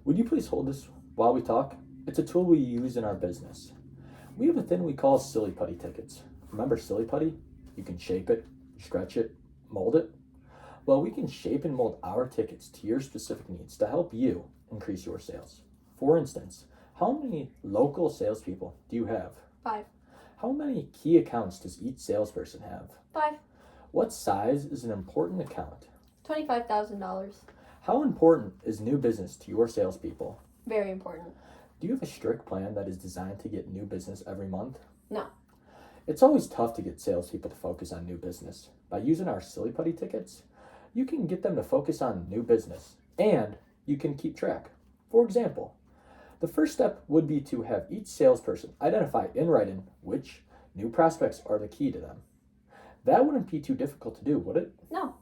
Would you please hold this while we talk? It's a tool we use in our business. We have a thing we call silly putty tickets. Remember silly putty? You can shape it, stretch it, mold it. Well, we can shape and mold our tickets to your specific needs to help you increase your sales. For instance, how many local salespeople do you have? 5. How many key accounts does each salesperson have? 5. What size is an important account? $25,000. How important is new business to your salespeople? Very important. Do you have a strict plan that is designed to get new business every month? No. It's always tough to get salespeople to focus on new business. By using our silly putty tickets, you can get them to focus on new business and you can keep track. For example, the first step would be to have each salesperson identify in writing which new prospects are the key to them. That wouldn't be too difficult to do, would it? No.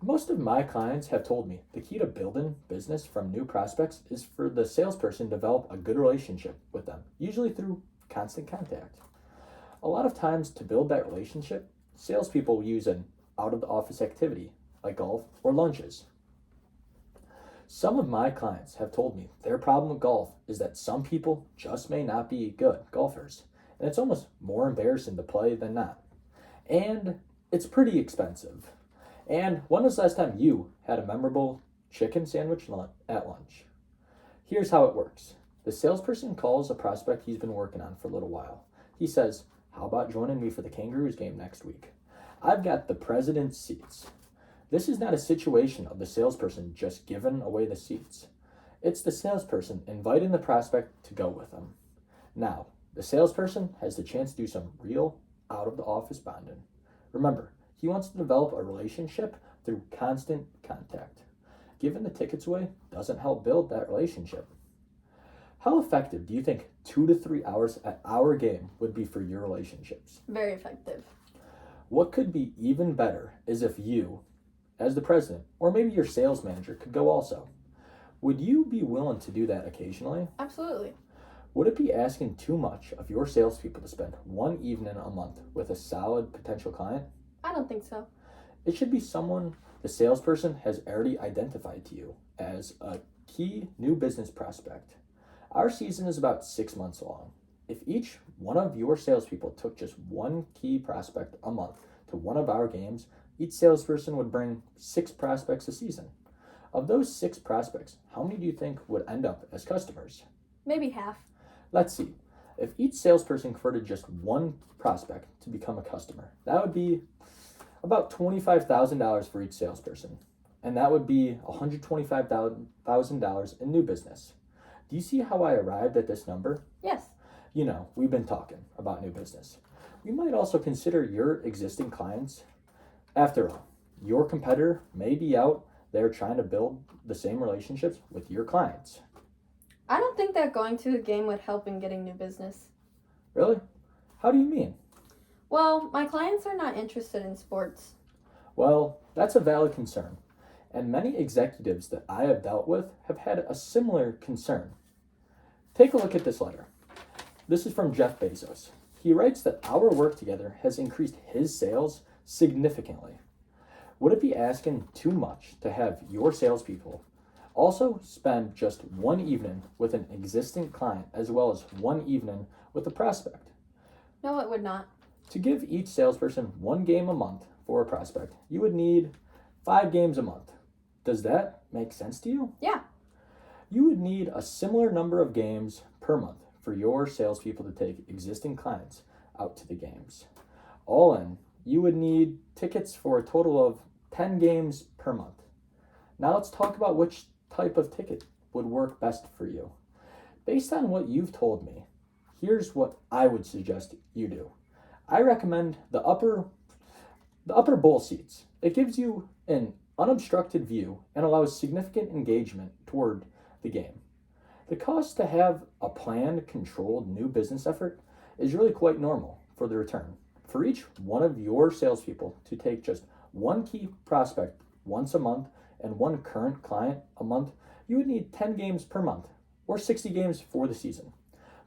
Most of my clients have told me the key to building business from new prospects is for the salesperson to develop a good relationship with them, usually through constant contact. A lot of times to build that relationship, salespeople use an out-of-the-office activity like golf or lunches. Some of my clients have told me their problem with golf is that some people just may not be good golfers, and it's almost more embarrassing to play than not. And it's pretty expensive. And when was the last time you had a memorable chicken sandwich at lunch? Here's how it works. The salesperson calls a prospect he's been working on for a little while. He says, "How about joining me for the Kangaroos game next week? I've got the president's seats." This is not a situation of the salesperson just giving away the seats. It's the salesperson inviting the prospect to go with them. Now, the salesperson has the chance to do some real out-of-the-office bonding. Remember, he wants to develop a relationship through constant contact. Giving the tickets away doesn't help build that relationship. How effective do you think 2 to 3 hours at our game would be for your relationships? Very effective. What could be even better is if you, as the president, or maybe your sales manager, could go also. Would you be willing to do that occasionally? Absolutely. Would it be asking too much of your salespeople to spend one evening a month with a solid potential client? I don't think so. It should be someone the salesperson has already identified to you as a key new business prospect. Our season is about 6 months long. If each one of your salespeople took just one key prospect a month to one of our games, each salesperson would bring 6 prospects a season. Of those 6 prospects, how many do you think would end up as customers? Maybe half. Let's see. If each salesperson converted just one prospect to become a customer, that would be about $25,000 for each salesperson. And that would be $125,000 in new business. Do you see how I arrived at this number? Yes. You know, we've been talking about new business. We might also consider your existing clients. After all, your competitor may be out there trying to build the same relationships with your clients. I don't think that going to a game would help in getting new business. Really? How do you mean? Well, my clients are not interested in sports. Well, that's a valid concern. And many executives that I have dealt with have had a similar concern. Take a look at this letter. This is from Jeff Bezos. He writes that our work together has increased his sales significantly. Would it be asking too much to have your salespeople also spend just one evening with an existing client as well as one evening with a prospect? No, it would not. To give each salesperson one game a month for a prospect, you would need 5 games a month. Does that make sense to you? Yeah. You would need a similar number of games per month for your salespeople to take existing clients out to the games. All in, you would need tickets for a total of 10 games per month. Now let's talk about which type of ticket would work best for you. Based on what you've told me, here's what I would suggest you do. I recommend the upper bowl seats. It gives you an unobstructed view and allows significant engagement toward the game. The cost to have a planned, controlled new business effort is really quite normal for the return. For each one of your salespeople to take just one key prospect once a month and one current client a month, you would need 10 games per month or 60 games for the season.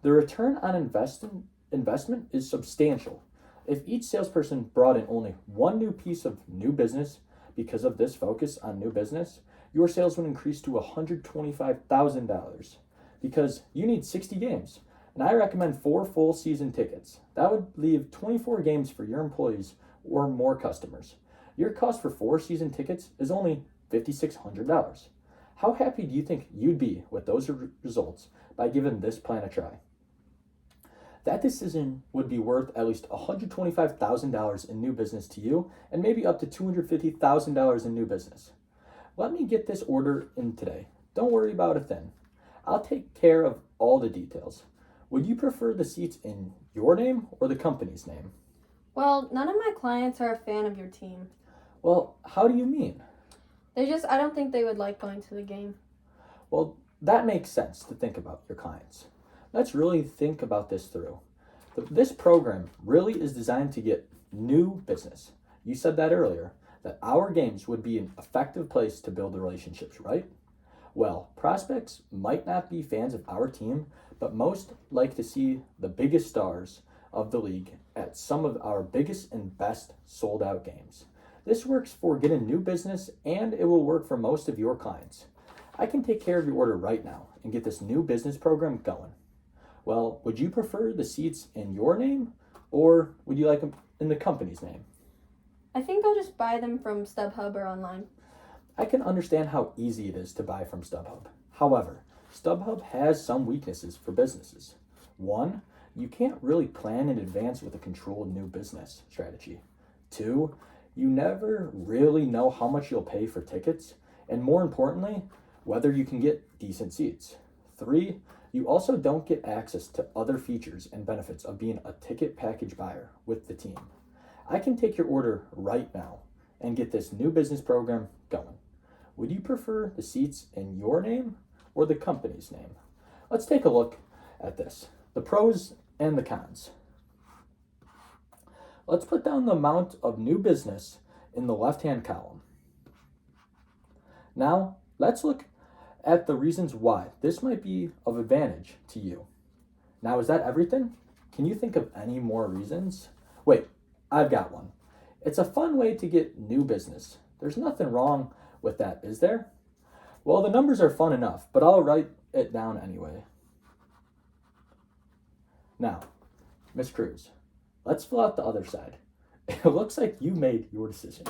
The return on investment is substantial. If each salesperson brought in only one new piece of new business because of this focus on new business, your sales would increase to $125,000 because you need 60 games. And I recommend 4 full season tickets. That would leave 24 games for your employees or more customers. Your cost for 4 season tickets is only $5,600. How happy do you think you'd be with those results by giving this plan a try? That decision would be worth at least $125,000 in new business to you and maybe up to $250,000 in new business. Let me get this order in today. Don't worry about a thing. I'll take care of all the details. Would you prefer the seats in your name or the company's name? Well, none of my clients are a fan of your team. Well, how do you mean? I don't think they would like going to the game. Well, that makes sense to think about your clients. Let's really think about this through. This program really is designed to get new business. You said that earlier, that our games would be an effective place to build the relationships, right? Well, prospects might not be fans of our team, but most like to see the biggest stars of the league at some of our biggest and best sold out games. This works for getting new business and it will work for most of your clients. I can take care of your order right now and get this new business program going. Well, would you prefer the seats in your name or would you like them in the company's name? I think I'll just buy them from StubHub or online. I can understand how easy it is to buy from StubHub. However, StubHub has some weaknesses for businesses. One, you can't really plan in advance with a controlled new business strategy. Two, you never really know how much you'll pay for tickets, and more importantly, whether you can get decent seats. Three, you also don't get access to other features and benefits of being a ticket package buyer with the team. I can take your order right now and get this new business program going. Would you prefer the seats in your name or the company's name? Let's take a look at this, the pros and the cons. Let's put down the amount of new business in the left-hand column. Now, let's look at the reasons why this might be of advantage to you. Now, is that everything? Can you think of any more reasons? Wait, I've got one. It's a fun way to get new business. There's nothing wrong with that, is there? Well, the numbers are fun enough, but I'll write it down anyway. Now, Miss Cruz, let's fill out the other side. It looks like you made your decision.